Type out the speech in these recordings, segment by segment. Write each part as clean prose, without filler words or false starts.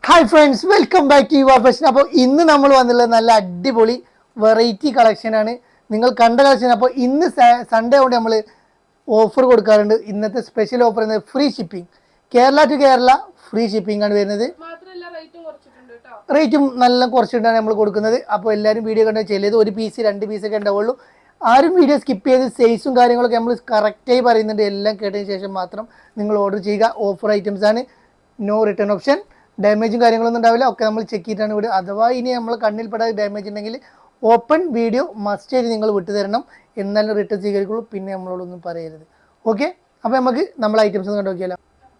Hi friends, welcome back to your fashion. അപ്പോൾ ഇന്ന് നമ്മൾ വന്നിട്ടുള്ളത് നല്ല അടിപൊളി വെറൈറ്റി കളക്ഷനാണ്. നിങ്ങൾ കണ്ട കളക്ഷൻ. അപ്പോൾ ഇന്ന് സൺഡേ കൊണ്ട് നമ്മൾ ഓഫർ കൊടുക്കാറുണ്ട്. ഇന്നത്തെ സ്പെഷ്യൽ ഓഫർ എന്നത് free shipping, Kerala to Kerala free shipping ആണ് വരുന്നത്. റേറ്റും നല്ല കുറച്ചിട്ടാണ് നമ്മൾ കൊടുക്കുന്നത്. അപ്പോൾ എല്ലാവരും വീഡിയോ കണ്ട് ചെയ്തത് ഒരു പീസ് 2 പീസൊക്കെ ഉണ്ടാവുള്ളൂ. ആരും വീഡിയോ സ്കിപ്പ് ചെയ്ത് സൈസും കാര്യങ്ങളൊക്കെ നമ്മൾ കറക്റ്റായി പറയുന്നുണ്ട്. എല്ലാം കേട്ടതിന് ശേഷം മാത്രം നിങ്ങൾ ഓർഡർ ചെയ്യുക. ഓഫർ ഐറ്റംസ് ആണ്, നോ റിട്ടേൺ ഓപ്ഷൻ. ഡാമേജും കാര്യങ്ങളൊന്നും ഉണ്ടാവില്ല. ഒക്കെ നമ്മൾ ചെക്ക് ചെയ്തിട്ടാണ് വിടുക. അഥവാ ഇനി നമ്മൾ കണ്ണിൽപ്പെടാതെ ഡാമേജ് ഉണ്ടെങ്കിൽ ഓപ്പൺ വീഡിയോ മസ്റ്റ് ആയിട്ട് നിങ്ങൾ വിട്ടു തരണം, എന്നാലും റിട്ടേൺ സ്വീകരിക്കുള്ളൂ. പിന്നെ നമ്മളോടൊന്നും പറയരുത്. ഓക്കെ, അപ്പോൾ നമുക്ക് നമ്മൾ ഐറ്റംസ് ഒന്ന് കണ്ടു നോക്കിയാലോ.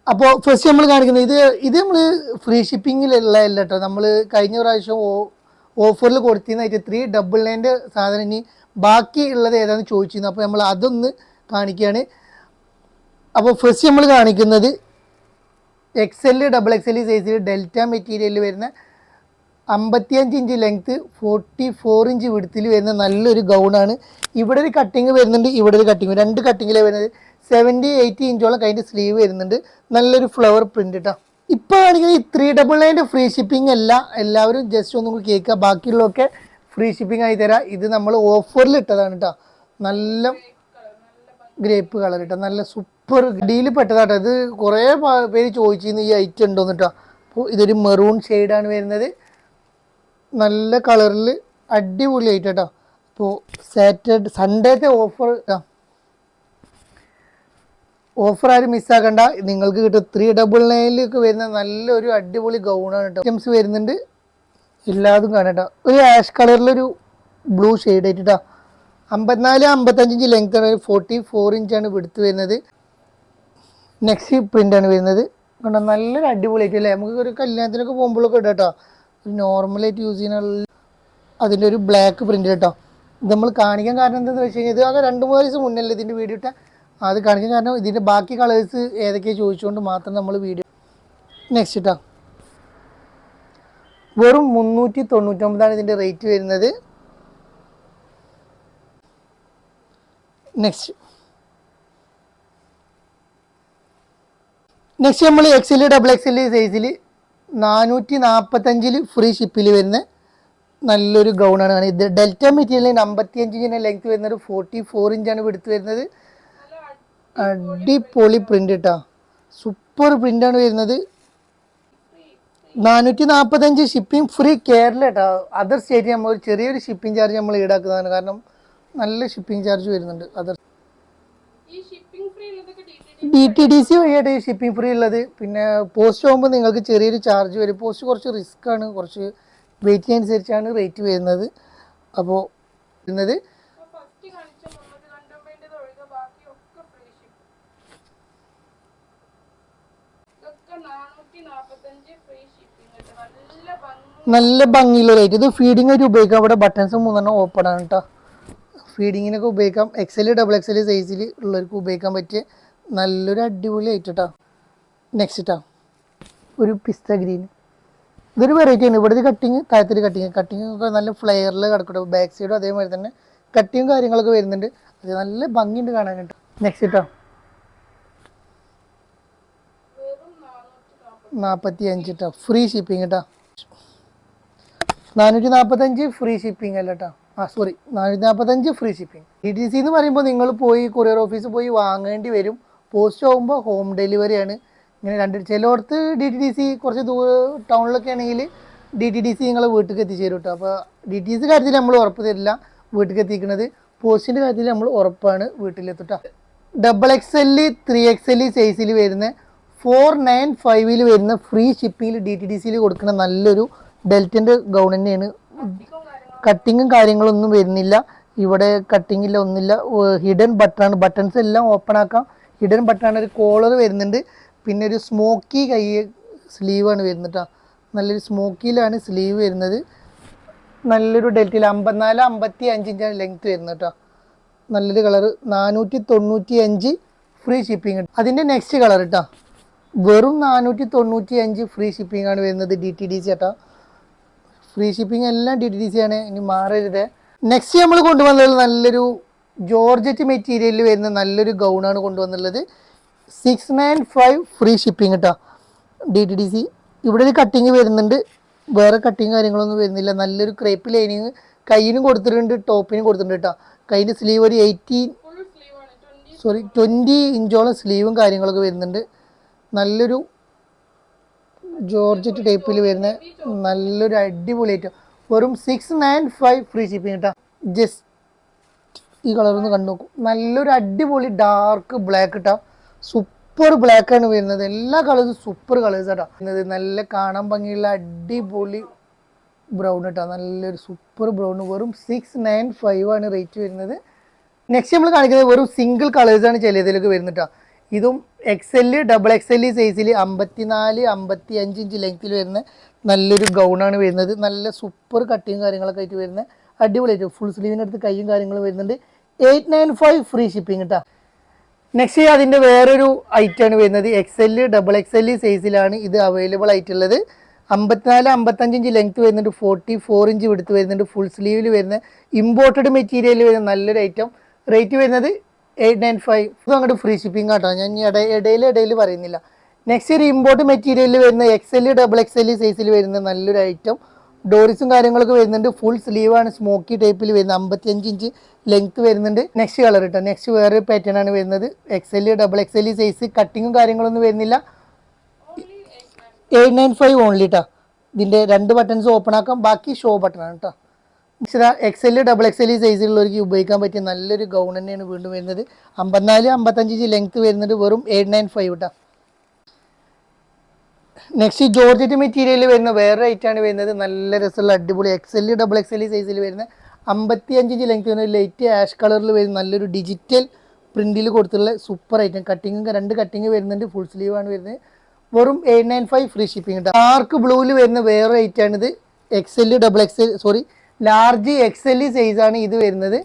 അപ്പോൾ ഫസ്റ്റ് നമ്മൾ കാണിക്കുന്നത് ഇത് നമ്മൾ ഫ്രീ ഷിപ്പിങ്ങിലുള്ള അല്ല കേട്ടോ. നമ്മൾ കഴിഞ്ഞ പ്രാവശ്യം ഓഫറിൽ കൊടുത്തിരുന്നായിട്ട് 399 സാധനം ഇനി ബാക്കി ഉള്ളത് ഏതാണെന്ന് ചോദിച്ചിരുന്നു. അപ്പോൾ നമ്മൾ അതൊന്ന് കാണിക്കുകയാണ്. അപ്പോൾ ഫസ്റ്റ് നമ്മൾ കാണിക്കുന്നത് XL, XXL സൈസിൽ ഡെൽറ്റ മെറ്റീരിയലിൽ വരുന്ന 55 ഇഞ്ച് ലെങ്ത്ത്, 44 ഇഞ്ച് വിടുത്തിൽ വരുന്ന നല്ലൊരു ഗൗണാണ്. ഇവിടെ ഒരു കട്ടിങ് വരുന്നുണ്ട്, ഇവിടെ ഒരു കട്ടിങ്, 2 കട്ടിങ്ങിലാണ് വരുന്നത്. 70-80 ഇഞ്ചോളം കഴിഞ്ഞ സ്ലീവ് വരുന്നുണ്ട്. നല്ലൊരു ഫ്ലവർ പ്രിന്റ് കേട്ടോ. ഇപ്പോൾ കാണിക്കുന്നത് 399 ഫ്രീ ഷിപ്പിംഗ് അല്ല. എല്ലാവരും ജസ്റ്റ് ഒന്നും കേൾക്കുക, ബാക്കിയുള്ളതൊക്കെ ഫ്രീ ഷിപ്പിംഗ് ആയി തരാം. ഇത് നമ്മൾ ഓഫറിൽ ഇട്ടതാണ് കേട്ടോ. നല്ല ഗ്രേപ്പ് കളർ കേട്ടോ, നല്ല സൂപ്പർ ഡീല് പെട്ടതാട്ടോ. ഇത് കുറേ പേര് ചോദിച്ചിരുന്നു ഈ ഐറ്റം ഉണ്ടോന്ന് കേട്ടോ. അപ്പോൾ ഇതൊരു മെറൂൺ ഷെയ്ഡാണ് വരുന്നത്. നല്ല കളറിൽ അടിപൊളി ആയിട്ട് കേട്ടോ. അപ്പോൾ സൺഡേത്തെ ഓഫർ ആരും മിസ്സാക്കണ്ട, നിങ്ങൾക്ക് കിട്ടും. 399 വരുന്ന നല്ലൊരു അടിപൊളി ഗൗണാണ് കേട്ടോ. ഐറ്റംസ് വരുന്നുണ്ട്, എല്ലാതും കാണാം കേട്ടോ. ഒരു ആഷ് കളറിലൊരു ബ്ലൂ ഷെയ്ഡ് ആയിട്ട് കേട്ടോ. 54-55 ഇഞ്ച് ലെങ്ത് ആണ്, 44 ഇഞ്ചാണ് വിടുത്ത് വരുന്നത്. നെക്സ്റ്റ് പ്രിൻ്റാണ് വരുന്നത്. കണ്ടോ, നല്ലൊരു അടിപൊളിയായിട്ട് അല്ലേ. നമുക്ക് ഒരു കല്യാണത്തിനൊക്കെ പോകുമ്പോഴൊക്കെ ഇടാം കേട്ടോ. ഒരു നോർമലായിട്ട് യൂസ് ചെയ്യുന്ന അതിൻ്റെ ഒരു ബ്ലാക്ക് പ്രിൻ്റ് കേട്ടോ. ഇത് നമ്മൾ കാണിക്കാൻ കാരണം എന്താണെന്ന് വെച്ച് കഴിഞ്ഞാൽ ഇത് ആകെ 2-3 ദിവസം മുന്നല്ലേ ഇതിൻ്റെ വീഡിയോ ഇട്ടാൽ. അത് കാണിക്കാൻ കാരണം ഇതിൻ്റെ ബാക്കി കളേഴ്സ് ഏതൊക്കെയാണ് ചോദിച്ചുകൊണ്ട് മാത്രം നമ്മൾ വീഡിയോ. നെക്സ്റ്റ് കേട്ടോ, വെറും 399 ഇതിൻ്റെ റേറ്റ് വരുന്നത്. നെക്സ്റ്റ് നമ്മൾ XL, XXL സൈസിൽ 445 ഫ്രീ ഷിപ്പിൽ വരുന്ന നല്ലൊരു ഗൗണാണ്. ഇത് ഡെൽറ്റ മെറ്റീരിയലിന് 55 ഇഞ്ചിൻ്റെ ലെങ്ത് വരുന്നത്, 44 ഇഞ്ചാണ് വിടുത്ത് വരുന്നത്. അടിപൊളി പ്രിൻ്റ് കേട്ടോ, സൂപ്പർ പ്രിൻ്റാണ് വരുന്നത്. 445 ഷിപ്പിംഗ് ഫ്രീ കേരള കേട്ടോ. അതർ സ്റ്റേറ്റ് നമ്മൾ ചെറിയൊരു ഷിപ്പിംഗ് ചാർജ് നമ്മൾ ഈടാക്കുന്നതാണ്, കാരണം നല്ല ഷിപ്പിംഗ് ചാർജ് വരുന്നുണ്ട്. അതർ DTDC വഴിയായിട്ട് ഷിപ്പിംഗ് ഫ്രീ ഉള്ളത്. പിന്നെ പോസ്റ്റ് പോകുമ്പോൾ നിങ്ങൾക്ക് ചെറിയൊരു ചാർജ് വരും. പോസ്റ്റ് കുറച്ച് റിസ്ക് ആണ്, കുറച്ച് വെയിറ്റ് അനുസരിച്ചാണ് റേറ്റ് വരുന്നത്. അപ്പോൾ വരുന്നത് നല്ല ഭംഗിയുള്ള റേറ്റ്. ഇത് ഫീഡിങ് ആയിട്ട് ഉപയോഗിക്കാം. അവിടെ ബട്ടൺസ് 3 ഓപ്പൺ ആണ് കേട്ടോ. ഫീഡിങ്ങിനൊക്കെ ഉപയോഗിക്കാം. XL, XXL സൈസിൽ ഉള്ളവർക്ക് ഉപയോഗിക്കാൻ പറ്റിയ നല്ലൊരു അടിപൊളി ആയിട്ട് കേട്ടോ. നെക്സ്റ്റ് കേട്ടോ, ഒരു പിസ്ത ഗ്രീൻ. ഇതൊരു വെറൈറ്റി ആണ്. ഇവിടുത്തെ കട്ടിങ്, താഴത്തൊരു കട്ടിങ് ഒക്കെ നല്ല ഫ്ലെയറിൽ കിടക്കട്ടെ. ബാക്ക് സൈഡും അതേമാതിരി തന്നെ കട്ടിങ്ങും കാര്യങ്ങളൊക്കെ വരുന്നുണ്ട്. അത് നല്ല ഭംഗിയുണ്ട് കാണാൻ കേട്ടോ. നെക്സ്റ്റ് കേട്ടോ, 45 കേട്ടോ, ഫ്രീ ഷിപ്പിംഗ് കേട്ടോ. 445 ഫ്രീ ഷിപ്പിംഗ് അല്ല കേട്ടോ. 445 ഫ്രീ ഷിപ്പിംഗ്. DTC എന്ന് പറയുമ്പോൾ നിങ്ങൾ പോയി കൊറിയർ ഓഫീസിൽ പോയി വാങ്ങേണ്ടി വരും. പോസ്റ്റ് ആകുമ്പോൾ ഹോം ഡെലിവറിയാണ്. ഇങ്ങനെ ചിലയിടത്ത് DTDC കുറച്ച് ടൗണിലൊക്കെ ആണെങ്കിൽ DTDC നിങ്ങളെ വീട്ടിലേക്ക് എത്തിച്ചേരും കേട്ടോ. അപ്പോൾ DTC കാര്യത്തിൽ നമ്മൾ ഉറപ്പ് തരില്ല വീട്ടിലേക്ക് എത്തിക്കുന്നത്. പോസ്റ്റിൻ്റെ കാര്യത്തിൽ നമ്മൾ ഉറപ്പാണ് വീട്ടിലെത്തിട്ടോ. XXL, 3XL സൈസിൽ വരുന്ന 495 വരുന്ന ഫ്രീ ഷിപ്പിങ്ങിൽ DTDCയിൽ കൊടുക്കുന്ന നല്ലൊരു ഡെൽറ്റൻ്റെ ഗൗൺ തന്നെയാണ്. കട്ടിങ്ങും കാര്യങ്ങളൊന്നും വരുന്നില്ല. ഇവിടെ കട്ടിങ്ങില്ല, ഒന്നുമില്ല. ഹിഡൻ ബട്ടണാണ്. ബട്ടൺസ് എല്ലാം ഓപ്പൺ ആക്കാം. ഹിഡൻ ബട്ടണാണ്. ഒരു കോളർ വരുന്നുണ്ട്. പിന്നെ ഒരു സ്മോക്കി സ്ലീവാണ് വരുന്നത് കേട്ടോ. നല്ലൊരു സ്മോക്കിയിലാണ് സ്ലീവ് വരുന്നത്. നല്ലൊരു ഡെൽറ്റയിൽ 54-55 ഇഞ്ചാണ് ലെങ്ത്ത് വരുന്നത് കേട്ടോ. നല്ലൊരു കളർ. 495 free shipping. അതിൻ്റെ നെക്സ്റ്റ് കളർ കേട്ടോ, വെറും 495 ഫ്രീ ഷിപ്പിംഗ് ആണ് വരുന്നത്. DTDC കേട്ടോ. ഫ്രീ ഷിപ്പിംഗ് എല്ലാം DTDC ആണ്, ഇനി മാറരുത്. നെക്സ്റ്റ് നമ്മൾ കൊണ്ടുവന്നത് നല്ലൊരു ജോർജറ്റ് മെറ്റീരിയലിൽ വരുന്ന നല്ലൊരു ഗൗണാണ് കൊണ്ടുവന്നുള്ളത്. 695 ഫ്രീ ഷിപ്പിംഗ് കേട്ടോ. DTDC ഇവിടെ ഒരു കട്ടിങ് വരുന്നുണ്ട്, വേറെ കട്ടിങ് കാര്യങ്ങളൊന്നും വരുന്നില്ല. നല്ലൊരു ക്രേപ്പ് ലൈനിങ് കയ്യിനും കൊടുത്തിട്ടുണ്ട്, ടോപ്പിനും കൊടുത്തിട്ടുണ്ട് കേട്ടോ. കയ്യിൻ്റെ സ്ലീവ് ഒരു 20 ഇഞ്ചോളം സ്ലീവും കാര്യങ്ങളൊക്കെ വരുന്നുണ്ട്. നല്ലൊരു ജോർജറ്റ് ടൈപ്പിൽ വരുന്ന നല്ലൊരു അടിപൊളി ഐറ്റം. വെറും 695 ഫ്രീ ഷിപ്പിംഗ് കേട്ടോ. ജസ്റ്റ് ഈ കളറൊന്ന് കണ്ടു നോക്കും. നല്ലൊരു അടിപൊളി ഡാർക്ക് ബ്ലാക്ക് കേട്ടോ. സൂപ്പർ ബ്ലാക്ക് ആണ് വരുന്നത്. എല്ലാ കളേഴ്സും സൂപ്പർ കളേഴ്സ് കേട്ടോ. നല്ല കാണാൻ ഭംഗിയുള്ള അടിപൊളി ബ്രൗൺ കേട്ടോ. നല്ലൊരു സൂപ്പർ ബ്രൗൺ. വെറും 695 ആണ് റേറ്റ് വരുന്നത്. നെക്സ്റ്റ് നമ്മൾ കാണിക്കുന്നത് വെറും സിംഗിൾ കളേഴ്സാണ് ചിലതിലൊക്കെ വരുന്നത് കേട്ടോ. ഇതും XL XXL സൈസിൽ 54 55 ഇഞ്ച് ലെങ്ത്തിൽ വരുന്ന നല്ലൊരു ഗൗണാണ് വരുന്നത്. നല്ല സൂപ്പർ കട്ടിങ് കാര്യങ്ങളൊക്കെ ആയിട്ട് വരുന്ന അടിപൊളിയായിട്ട് ഫുൾ സ്ലീവിനടുത്ത് കൈയും കാര്യങ്ങളും വരുന്നുണ്ട്. 895 ഫ്രീ ഷിപ്പിംഗ് കേട്ടോ. നെക്സ്റ്റ് അതിൻ്റെ വേറൊരു ഐറ്റമാണ് വരുന്നത്. XL XXL സൈസിലാണ് ഇത് അവൈലബിൾ ആയിട്ടുള്ളത്. 54 55 ഇഞ്ച് ലെങ്ത് വരുന്നുണ്ട്, 44 ഇഞ്ച് വിടുത്ത് വരുന്നുണ്ട്, ഫുൾ സ്ലീവിൽ വരുന്ന ഇമ്പോർട്ടഡ് മെറ്റീരിയൽ വരുന്ന നല്ലൊരു ഐറ്റം. റേറ്റ് വരുന്നത് 895. ഇത് അങ്ങോട്ട് ഫ്രീ ഷിപ്പിംഗ് കേട്ടോ. ഞാൻ ഇടയിൽ പറയുന്നില്ല. നെക്സ്റ്റ് ഒരു ഇമ്പോർട്ട് മെറ്റീരിയലിൽ വരുന്ന XL XXL സൈസിൽ വരുന്ന നല്ലൊരു ഐറ്റം. ഡോറിസും കാര്യങ്ങളൊക്കെ വരുന്നുണ്ട്. ഫുൾ സ്ലീവാണ്, സ്മോക്കി ടൈപ്പിൽ വരുന്നത്, 55 ഇഞ്ച് ലെങ്ത് വരുന്നുണ്ട്. നെക്സ്റ്റ് കളർ കേട്ടോ. നെക്സ്റ്റ് വേറൊരു പാറ്റേൺ ആണ് വരുന്നത്. XL XXL സൈസ്, കട്ടിങ്ങും കാര്യങ്ങളൊന്നും വരുന്നില്ല. 895 ഓൺലി കേട്ടോ. ഇതിൻ്റെ 2 ബട്ടൺസ് ഓപ്പൺ ആക്കാം, ബാക്കി ഷോ ബട്ടണാണ് കേട്ടോ. XL XXL സൈസിലുള്ളവർക്ക് ഉപയോഗിക്കാൻ പറ്റിയ നല്ലൊരു ഗൗൺ തന്നെയാണ് വീണ്ടും വരുന്നത്. 54 55 ഇഞ്ച് ലെങ്ത് വരുന്നത്. വെറും 895 കേട്ടോ. നെക്സ്റ്റ് ജോർജറ്റ് മെറ്റീരിയൽ വരുന്ന വേറെ ഐറ്റാണ് വരുന്നത്. നല്ല രസമുള്ള അടിപൊളി XL XXL സൈസിൽ വരുന്ന 55 ഇഞ്ച് ലെങ്ത് വരുന്ന ലൈറ്റ് ആഷ് കളറിൽ വരുന്ന നല്ലൊരു ഡിജിറ്റൽ പ്രിന്റിൽ കൊടുത്തുള്ള സൂപ്പർ ഐറ്റം. കട്ടിങ്ങും 2 കട്ടിങ് വരുന്നുണ്ട്, ഫുൾ സ്ലീവാണ് വരുന്നത്. വെറും 895 ഫ്രീ ഷിപ്പിംഗ് കേട്ടോ. ഡാർക്ക് ബ്ലൂവിൽ വരുന്ന വേറെ ഐറ്റാണിത്. XL XXL ലാർജ് XL സൈസാണ് ഇത് വരുന്നത്.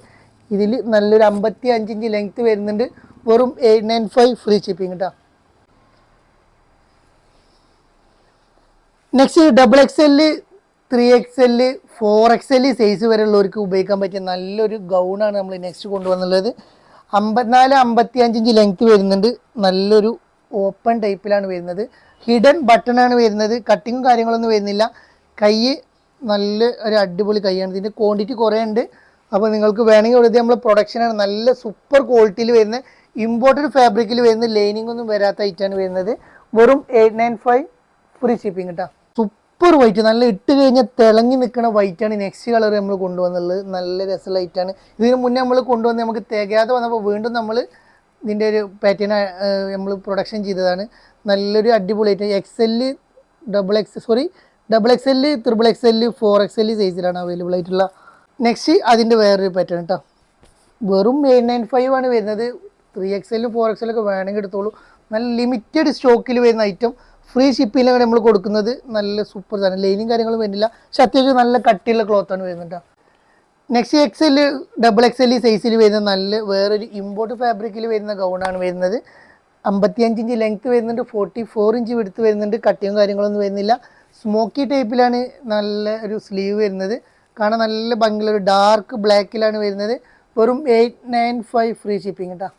ഇതിൽ നല്ലൊരു 55 ഇഞ്ച് ലെങ്ത് വരുന്നുണ്ട്. വെറും 895 ഫ്രീ ഷിപ്പിംഗ് കേട്ടോ. Next XXL 3XL 4XL size വരെ ഉള്ളവർക്ക് ഉപയോഗിക്കാൻ പറ്റിയ നല്ലൊരു ഗൗണാണ് നമ്മൾ നെക്സ്റ്റ് കൊണ്ടുവന്നുള്ളത്. 54 55 ഇഞ്ച് ലെങ്ത് വരുന്നുണ്ട്. നല്ലൊരു ഓപ്പൺ ടൈപ്പിലാണ് വരുന്നത്. ഹിഡൻ ബട്ടണാണ് വരുന്നത്. കട്ടിങ്ങും കാര്യങ്ങളൊന്നും വരുന്നില്ല. കൈ നല്ല ഒരു അടിപൊളി കൈയാണ്. ഇതിൻ്റെ ക്വാണ്ടിറ്റി കുറേ ഉണ്ട്. അപ്പോൾ നിങ്ങൾക്ക് വേണമെങ്കിൽ ഉള്ളത് നമ്മൾ പ്രൊഡക്ഷനാണ്. നല്ല സൂപ്പർ ക്വാളിറ്റിയിൽ വരുന്ന ഇമ്പോർട്ടഡ് ഫാബ്രിക്കിൽ വരുന്ന ലൈനിങ് ഒന്നും വരാത്ത ഐറ്റാണ് വരുന്നത്. വെറും 895 ഫ്രീ ഷിപ്പിംഗ് കേട്ടോ. സൂപ്പർ വൈറ്റ്, നല്ല ഇട്ട് കഴിഞ്ഞാൽ തിളങ്ങി നിൽക്കുന്ന വൈറ്റാണ് നെക്സ്റ്റ് കളർ നമ്മൾ കൊണ്ടുവന്നുള്ളത്. നല്ല രസമുള്ള ഐറ്റാണ്. ഇതിന് മുന്നേ നമ്മൾ കൊണ്ടുവന്ന് നമുക്ക് തികയാതെ വന്നപ്പോൾ വീണ്ടും നമ്മൾ ഇതിൻ്റെ ഒരു പാറ്റേൺ നമ്മൾ പ്രൊഡക്ഷൻ ചെയ്തതാണ്. നല്ലൊരു അടിപൊളി item. XL XXL XXL 4XL സൈസിലാണ് അവൈലബിൾ ആയിട്ടുള്ള. നെക്സ്റ്റ് അതിൻ്റെ വേറൊരു പാറ്റേൺ കേട്ടോ. വെറും 895 ആണ് വരുന്നത്. 3XL 4XL ഒക്കെ വേണമെങ്കിൽ എടുത്തോളൂ. നല്ല ലിമിറ്റഡ് സ്റ്റോക്കിൽ വരുന്ന ഐറ്റം. ഫ്രീ ഷിപ്പിങ്ങിലാണ് നമ്മൾ കൊടുക്കുന്നത്. നല്ല സൂപ്പർ സാധനം. ലൈനിങ് കാര്യങ്ങളും വരുന്നില്ല, പക്ഷെ അത്യാവശ്യം നല്ല കട്ടിയുള്ള ക്ലോത്താണ് വരുന്നത്. നെക്സ്റ്റ് XL XXL സൈസിൽ വരുന്ന നല്ല വേറൊരു ഇമ്പോർട്ട് ഫാബ്രിക്കിൽ വരുന്ന ഗൗണാണ് വരുന്നത്. 55 ഇഞ്ച് ലെങ്ത് വരുന്നുണ്ട്, 44 ഇഞ്ച് വിടുത്ത് വരുന്നുണ്ട്. കട്ടിയും കാര്യങ്ങളൊന്നും വരുന്നില്ല. സ്മോക്കി ടൈപ്പിലാണ് നല്ല ഒരു സ്ലീവ് വരുന്നത്. കാണാൻ നല്ല ഭംഗിയുള്ള ഒരു ഡാർക്ക് ബ്ലാക്കിലാണ് വരുന്നത്. വെറും 895 ഫ്രീ ഷിപ്പിംഗ് കേട്ടോ.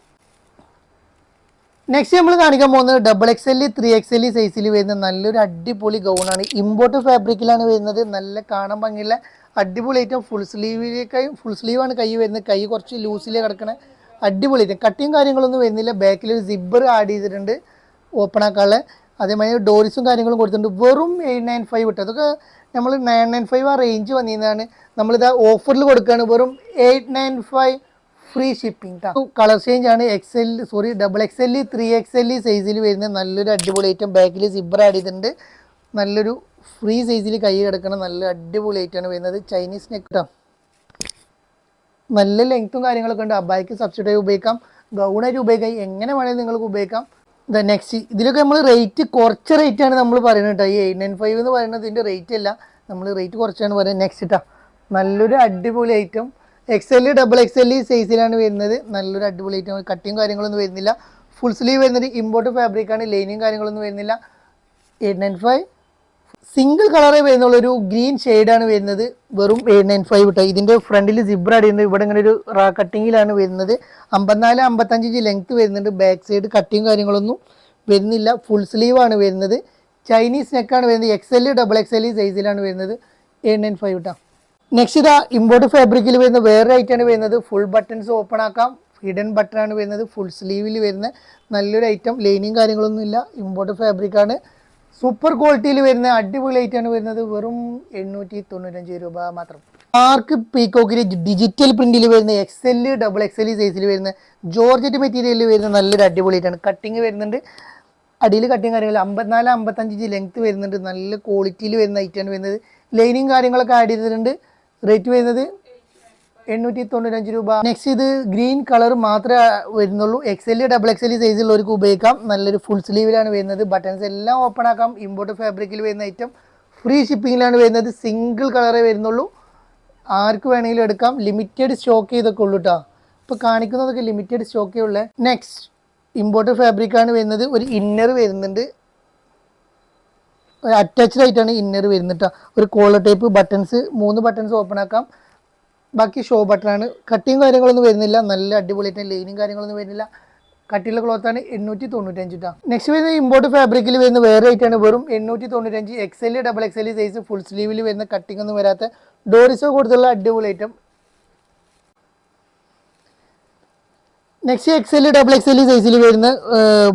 നെക്സ്റ്റ് നമ്മൾ കാണിക്കാൻ പോകുന്നത് XXL 3XL സൈസിൽ വരുന്ന നല്ലൊരു അടിപൊളി ഗൗണാണ്. ഇമ്പോർട്ട് ഫാബ്രിക്കിലാണ് വരുന്നത്. നല്ല കാണാൻ ഭംഗിയുള്ള അടിപൊളി ഐറ്റം. ഫുൾ സ്ലീവാണ് കൈ വരുന്നത്. കൈ കുറച്ച് ലൂസിൽ കിടക്കണ അടിപൊളി ഐറ്റം. കട്ടിയും കാര്യങ്ങളൊന്നും വരുന്നില്ല. ബാക്കിൽ ഒരു സിബ്ബർ ആഡ് ചെയ്തിട്ടുണ്ട് ഓപ്പൺ ആക്കാനുള്ള. അതേമാതിരി ഡോറിസും കാര്യങ്ങളും കൊടുത്തിട്ടുണ്ട്. വെറും 895 കിട്ടും. അതൊക്കെ നമ്മൾ 995 ആ റേഞ്ച് വന്നിരുന്നതാണ്. നമ്മളിത് ഓഫറിൽ കൊടുക്കുകയാണ്. വെറും 895 ഫ്രീ ഷിപ്പിംഗ്. കളർ ചേഞ്ച് ആണ്. XXL 3XL സൈസിൽ വരുന്ന നല്ലൊരു അടിപൊളി ഐറ്റം. ബാക്കിൽ സിബ്ബർ ആഡ് ചെയ്തിട്ടുണ്ട്. നല്ലൊരു ഫ്രീ സൈസിൽ കൈ കിടക്കണം. നല്ല അടിപൊളി ഐറ്റമാണ് വരുന്നത്. ചൈനീസ് നെക്ക് കേട്ടോ. നല്ല ലെങ്ത്തും കാര്യങ്ങളൊക്കെ ഉണ്ട്. അബായ്ക്ക് സബ്സിഡായി ഉപയോഗിക്കാം, ഗൗണായിട്ട് ഉപയോഗിക്കാം, എങ്ങനെ വേണമെങ്കിലും നിങ്ങൾക്ക് ഉപയോഗിക്കാം. നെക്സ്റ്റ് ഇതിലൊക്കെ നമ്മൾ റേറ്റ് കുറച്ച റേറ്റാണ് നമ്മൾ പറയുന്നത് കേട്ടോ. ഈ 895 എന്ന് പറയുന്നത് ഇതിൻ്റെ റേറ്റ് അല്ല, നമ്മൾ റേറ്റ് കുറച്ചാണ് പറയുന്നത്. നെക്സ്റ്റ് കേട്ടോ, നല്ലൊരു അടിപൊളി ഐറ്റം. XL XXL സൈസിലാണ് വരുന്നത്. നല്ലൊരു അടിപൊളി ഐറ്റം. കട്ടിയും കാര്യങ്ങളൊന്നും വരുന്നില്ല. ഫുൾ സ്ലീവ് വരുന്നത് ഇമ്പോർട്ട് ഫാബ്രിക്കാണ്. ലൈനിയും കാര്യങ്ങളൊന്നും വരുന്നില്ല. 895 സിംഗിൾ കളറേ വരുന്നുള്ളൊരു ഗ്രീൻ ഷെയ്ഡാണ് വരുന്നത്. വെറും 895 കേട്ടോ. ഇതിൻ്റെ ഫ്രണ്ടിൽ സിബ്ര അടിയുണ്ട്. ഇവിടെ ഇങ്ങനെ ഒരു കട്ടിങ്ങിലാണ് വരുന്നത്. 54 55 ഇഞ്ച് ലെങ്ത്ത് വരുന്നുണ്ട്. ബാക്ക് സൈഡ് കട്ടിയും കാര്യങ്ങളൊന്നും വരുന്നില്ല. ഫുൾ സ്ലീവാണ് വരുന്നത്. ചൈനീസ് നെക്കാണ് വരുന്നത്. XL ഡബിൾ XL സൈസിലാണ് വരുന്നത് 895 കേട്ടോ. നെക്സ്റ്റ് ഇതാ ഇമ്പോർട്ട് ഫാബ്രിക്കിൽ വരുന്ന വേറെ ഐറ്റാണ് വരുന്നത്. ഫുൾ ബട്ടൺസ് ഓപ്പൺ ആക്കാം, ഹിഡൻ ബട്ടൺ വരുന്നത്, ഫുൾ സ്ലീവിൽ വരുന്ന നല്ലൊരു ഐറ്റം. ലൈനിങ് കാര്യങ്ങളൊന്നും ഇല്ല, ഇമ്പോർട്ട് ഫാബ്രിക്കാണ്. സൂപ്പർ ക്വാളിറ്റിയിൽ വരുന്ന അടിപൊളി ഐറ്റാണ് വരുന്നത്. വെറും 895 രൂപ മാത്രം. ആർക്ക് പീക്കോക്കിൽ ഡിജിറ്റൽ പ്രിന്റിൽ വരുന്ന XL ഡബിൾ XL സൈസിൽ വരുന്ന ജോർജറ്റ് മെറ്റീരിയലിൽ വരുന്ന നല്ലൊരു അടിപൊളി ഐറ്റാണ്. കട്ടിങ് വരുന്നുണ്ട്, അടിയിൽ കട്ടിങ് കാര്യങ്ങൾ 54-55 ലെങ്ത് വരുന്നുണ്ട്. നല്ല ക്വാളിറ്റിയിൽ വരുന്ന ഐറ്റാണ് വരുന്നത്. ലൈനിങ് കാര്യങ്ങളൊക്കെ ആഡ് ചെയ്തിട്ടുണ്ട്. റേറ്റ് വരുന്നത് 895 രൂപ. നെക്സ്റ്റ് ഇത് ഗ്രീൻ കളർ മാത്രമേ വരുന്നുള്ളൂ. XL ഡബിൾ XL സൈസിലുള്ളവർക്ക് ഉപയോഗിക്കാം. നല്ലൊരു ഫുൾ സ്ലീവിലാണ് വരുന്നത്. ബട്ടൺസ് എല്ലാം ഓപ്പൺ ആക്കാം. ഇമ്പോർട്ട് ഫാബ്രിക്കിൽ വരുന്ന ഐറ്റം. ഫ്രീ ഷിപ്പിങ്ങിലാണ് വരുന്നത്. സിംഗിൾ കളറേ വരുന്നുള്ളൂ. ആർക്ക് വേണമെങ്കിലും എടുക്കാം. ലിമിറ്റഡ് സ്റ്റോക്ക് ചെയ്തൊക്കെ ഉള്ളൂ കേട്ടോ. ഇപ്പോൾ കാണിക്കുന്നതൊക്കെ ലിമിറ്റഡ് സ്റ്റോക്കേ ഉള്ളേ. നെക്സ്റ്റ് ഇമ്പോർട്ട് ഫാബ്രിക്കാണ് വരുന്നത്. ഒരു ഇന്നർ വരുന്നുണ്ട്, ഒരു അറ്റാച്ച്ഡ് ആയിട്ടാണ് ഇന്നർ വരുന്നത് കേട്ടോ. ഒരു collar type buttons, 3 buttons open ആക്കാം. ബാക്കി ഷോ ബട്ടണാണ്. കട്ടിങ് കാര്യങ്ങളൊന്നും വരുന്നില്ല. നല്ല അടിപൊളിയായിട്ട് ലൈനിങ് കാര്യങ്ങളൊന്നും വരുന്നില്ല. കട്ടിയുള്ള ക്ലോത്താണ്. 895 കേട്ടോ. നെക്സ്റ്റ് വരുന്ന ഇമ്പോർട്ട് ഫാബ്രിക്കിൽ വരുന്ന വേറെ ആയിട്ടാണ്. വെറും 895. XL double XL size full സ്ലീവിൽ വരുന്ന കട്ടിങ് ഒന്നും വരാത്ത ഡോറിസോ കൊടുത്തുള്ള അടിപൊളി item. Next XL double XL സൈസിൽ വരുന്ന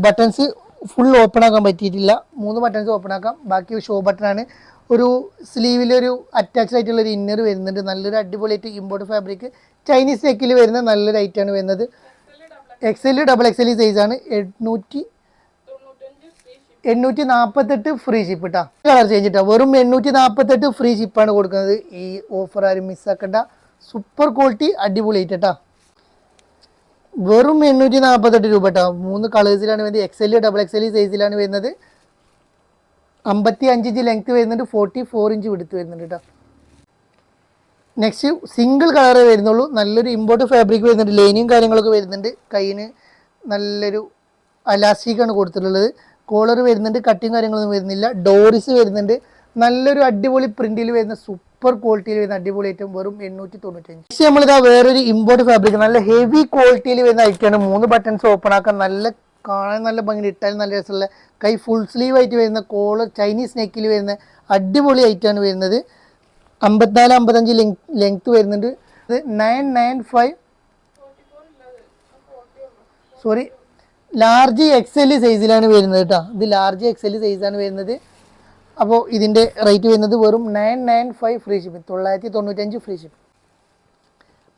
ബട്ടൺസ് ഫുൾ ഓപ്പൺ ആക്കാൻ പറ്റിയിട്ടില്ല. 3 ബട്ടൺസ് ഓപ്പൺ ആക്കാം. ബാക്കി ഷോ ബട്ടണാണ്. ഒരു സ്ലീവിലൊരു അറ്റാച്ച്ഡ് ആയിട്ടുള്ള ഒരു ഇന്നർ വരുന്നുണ്ട്. നല്ലൊരു അടിപൊളിയായിട്ട് ഇമ്പോർട്ട് ഫാബ്രിക് ചൈനീസ് നെക്കിൽ വരുന്ന നല്ലൊരു ഐറ്റാണ് വരുന്നത്. XL ഡബിൾ XL സൈസാണ്. 848 ഫ്രീ ഷിപ്പ് കേട്ടോ. കളർ ചേഞ്ച് കേട്ടോ. വെറും 848 ഫ്രീ ഷിപ്പാണ് കൊടുക്കുന്നത്. ഈ ഓഫർ ആരും മിസ്സാക്കണ്ട. സൂപ്പർ ക്വാളിറ്റി അടിപൊളി ഐറ്റം കേട്ടോ. വെറും 848 രൂപ കേട്ടോ. 3 കളേഴ്സിലാണ് വരുന്നത്. XL ഡബിൾ XL സൈസിലാണ് വരുന്നത്. 55 ഇഞ്ച് ലെങ്ത് വരുന്നുണ്ട്. 44 ഇഞ്ച് വിടുത്ത് വരുന്നുണ്ട് കേട്ടോ. നെക്സ്റ്റ് സിംഗിൾ കളറേ വരുന്നുള്ളൂ. നല്ലൊരു ഇമ്പോർട്ട് ഫാബ്രിക് വരുന്നുണ്ട്. ലൈനിങ് കാര്യങ്ങളൊക്കെ വരുന്നുണ്ട്. കയ്യിന് നല്ലൊരു അലാസ്റ്റിക്കാണ് കൊടുത്തിട്ടുള്ളത്. കോളർ വരുന്നുണ്ട്. കട്ടിങ് കാര്യങ്ങളൊന്നും വരുന്നില്ല. ഡോറിസ് വരുന്നുണ്ട്. നല്ലൊരു അടിപൊളി പ്രിന്റിൽ വരുന്ന സൂപ്പർ ക്വാളിറ്റിയിൽ വരുന്ന അടിപൊളി ഐറ്റം. വെറും 895. നെക്സ്റ്റ് നമ്മളിതാ വേറൊരു ഇമ്പോർട്ട് ഫാബ്രിക് നല്ല ഹെവി ക്വാളിറ്റിയിൽ വരുന്ന ഐറ്റമാണ്. 3 ബട്ടൺസ് ഓപ്പൺ ആക്കാൻ നല്ല കാണാൻ നല്ല ഭംഗി, ഇട്ടാൽ നല്ല രസമുള്ള, കൈ ഫുൾ സ്ലീവ് ആയിട്ട് വരുന്ന, കോളർ ചൈനീസ് നെക്കിൽ വരുന്ന അടിപൊളി ഐറ്റമാണ് വരുന്നത്. 54-55 ലെങ്ത് വരുന്നുണ്ട്. ഇത് 995 സോറി ലാർജ് XL സൈസിലാണ് വരുന്നത് കേട്ടോ. ഇത് ലാർജ് XL സൈസാണ് വരുന്നത്. അപ്പോൾ ഇതിൻ്റെ റേറ്റ് വരുന്നത് വെറും 995 ഫ്രീ ഷിപ്പ്, 995 ഫ്രീ ഷിപ്പ്.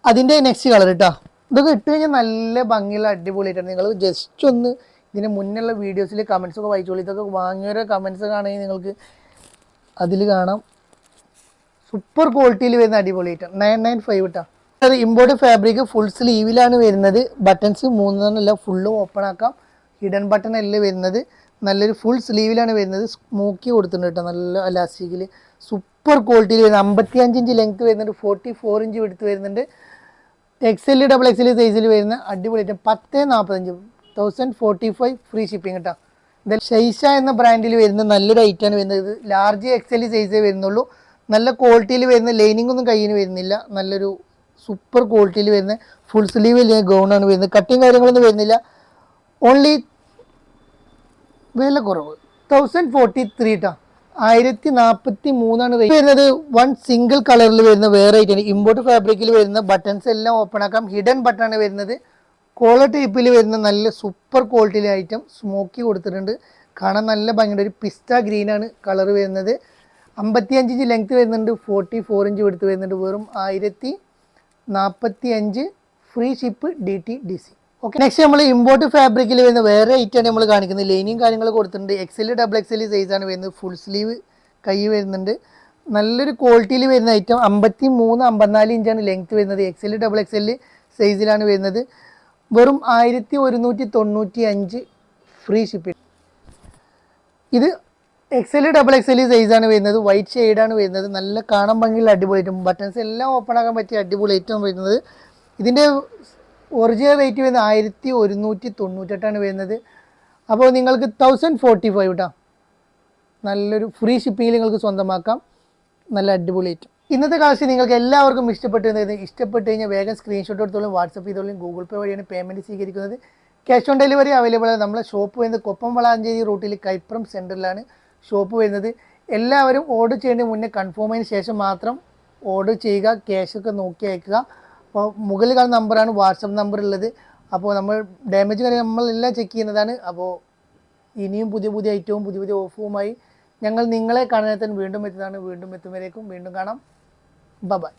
അതിൻ്റെ നെക്സ്റ്റ് കളർ കേട്ടോ. ഇതൊക്കെ ഇട്ട് കഴിഞ്ഞാൽ നല്ല ഭംഗിയുള്ള അടിപൊളിയായിട്ടാണ്. നിങ്ങൾ ജസ്റ്റ് ഒന്ന് ഇതിന് മുന്നുള്ള വീഡിയോസിൽ കമൻസൊക്കെ വായിച്ചോളൂ. ഇതൊക്കെ വാങ്ങിയവരെ കമൻസ് കാണുകയും നിങ്ങൾക്ക് അതിൽ കാണാം. സൂപ്പർ ക്വാളിറ്റിയിൽ വരുന്ന അടിപൊളിയായിട്ടാണ്. 995 കേട്ടോ. അത് ഇമ്പോർട്ട് ഫാബ്രിക് ഫുൾ സ്ലീവിലാണ് വരുന്നത്. ബട്ടൺസ് 3 ഫുള്ളും ഓപ്പൺ ആക്കാം. ഹിഡൻ ബട്ടൺ അല്ലേ വരുന്നത്. നല്ലൊരു ഫുൾ സ്ലീവിലാണ് വരുന്നത്. സ്മോക്കി കൊടുത്തിട്ടുണ്ട് കേട്ടോ. നല്ല അലാസ്റ്റിക്കിൽ സൂപ്പർ ക്വാളിറ്റിയിൽ വരുന്നത്. 55 ഇഞ്ച് ലെങ്ത് വരുന്നുണ്ട്. 44 ഇഞ്ച് എടുത്ത് വരുന്നുണ്ട്. XL ഡബിൾ XL സൈസിൽ വരുന്ന അടിപൊളി ഐറ്റം. 1045 1045 ഫ്രീ ഷിപ്പിംഗ് കേട്ടോ. ഇത് ഷൈഷ എന്ന ബ്രാൻഡിൽ വരുന്ന നല്ലൊരു ഐറ്റാണ് വരുന്നത്. ലാർജ് XL സൈസേ വരുന്നുള്ളൂ. നല്ല ക്വാളിറ്റിയിൽ വരുന്ന, ലൈനിങ് ഒന്നും കയ്യിൽ വരുന്നില്ല. നല്ലൊരു സൂപ്പർ ക്വാളിറ്റിയിൽ വരുന്ന ഫുൾ സ്ലീവ് ഗൗണാണ് വരുന്നത്. കട്ടിങ് കാര്യങ്ങളൊന്നും വരുന്നില്ല. ഓൺലി വില കുറവ് 1043 കേട്ടോ. 1043 റേറ്റ് വരുന്നത്. 1 സിംഗിൾ കളറിൽ വരുന്ന വേറെ ഐറ്റാണ്. ഇമ്പോർട്ട് ഫാബ്രിക്കിൽ വരുന്ന ബട്ടൺസ് എല്ലാം ഓപ്പൺ ആക്കാം. ഹിഡൻ ബട്ടൺ വരുന്നത്. കോളർ ടൈപ്പിൽ വരുന്ന നല്ല സൂപ്പർ ക്വാളിറ്റിയിലെ ഐറ്റം. സ്മോക്കി കൊടുത്തിട്ടുണ്ട്. കാണാൻ നല്ല ഭംഗിയുണ്ട്. ഒരു പിസ്ത ഗ്രീനാണ് കളർ വരുന്നത്. 55 ഇഞ്ച് ലെങ്ത് വരുന്നുണ്ട്. 44 ഇഞ്ച് എടുത്ത് വരുന്നുണ്ട്. വെറും 1045 free ship DTDC. Okay. Next നമ്മൾ ഇമ്പോർട്ട് ഫാബ്രിക്കിൽ വരുന്ന വേറെ ഐറ്റാണ് നമ്മൾ കാണിക്കുന്നത്. ലൈനിങ് കാര്യങ്ങൾ കൊടുത്തിട്ടുണ്ട്. XL ഡബിൾ XL സൈസാണ് വരുന്നത്. ഫുൾ സ്ലീവ് കൈ വരുന്നുണ്ട്. നല്ലൊരു ക്വാളിറ്റിയിൽ വരുന്ന ഐറ്റം. 53-54 ഇഞ്ചാണ് ലെങ്ത് വരുന്നത്. XL ഡബിൾ XL സൈസിലാണ് വരുന്നത്. വെറും 1195 ഫ്രീ ഷിപ്പിംഗ്. ഇത് XL ഡബിൾ XL സൈസാണ് വരുന്നത്. വൈറ്റ് ഷെയ്ഡാണ് വരുന്നത്. നല്ല കാണാൻ ഭംഗിയുള്ള അടിപൊളി ഐറ്റം. ബട്ടൺസ് എല്ലാം ഓപ്പൺ ആക്കാൻ പറ്റിയ അടിപൊളി ഐറ്റം വരുന്നത്. ഇതിൻ്റെ ഒറിജിനൽ റേറ്റ് വരുന്നത് 1198 വരുന്നത്. അപ്പോൾ നിങ്ങൾക്ക് 1045 കേട്ടോ. നല്ലൊരു ഫ്രീ ഷിപ്പിങ്ങിൽ നിങ്ങൾക്ക് സ്വന്തമാക്കാം. നല്ല അടിപൊളി ഐറ്റം. ഇന്നത്തെ കാശ് നിങ്ങൾക്ക് എല്ലാവർക്കും ഇഷ്ടപ്പെട്ട് കഴിഞ്ഞാൽ വേഗം സ്ക്രീൻഷോട്ട് എടുത്തോളും, വാട്സപ്പ് ചെയ്തോളും. ഗൂഗിൾ പേ വഴിയാണ് പേയ്മെൻറ്റ് സ്വീകരിക്കുന്നത്. ക്യാഷ് ഓൺ ഡെലിവറി അവൈലബിൾ ആണ്. നമ്മളെ ഷോപ്പ് വരുന്നത് കൊപ്പം വളാഞ്ചേരി റൂട്ടിൽ കൈപ്പുറം സെൻറ്ററിലാണ്. ഷോപ്പ് വരുന്നത്. എല്ലാവരും ഓർഡർ ചെയ്യേണ്ടതിന് മുന്നേ കൺഫേം ആയതിനു ശേഷം മാത്രം ഓർഡർ ചെയ്യുക. ക്യാഷൊക്കെ നോക്കി അയക്കുക. അപ്പോൾ മുകളിൽ കാണുന്ന നമ്പറാണ് വാട്സപ്പ് നമ്പർ ഉള്ളത്. അപ്പോൾ നമ്മൾ ഡാമേജ് കാര്യം നമ്മളെല്ലാം ചെക്ക് ചെയ്യുന്നതാണ്. അപ്പോൾ ഇനിയും പുതിയ പുതിയ ഐറ്റവും പുതിയ പുതിയ ഓഫറുമായി ഞങ്ങൾ നിങ്ങളെ കാണാൻ വീണ്ടും എത്തുന്നതാണ്. വീണ്ടും എത്തുമ്പോഴേക്കും വീണ്ടും കാണാം. ബൈ.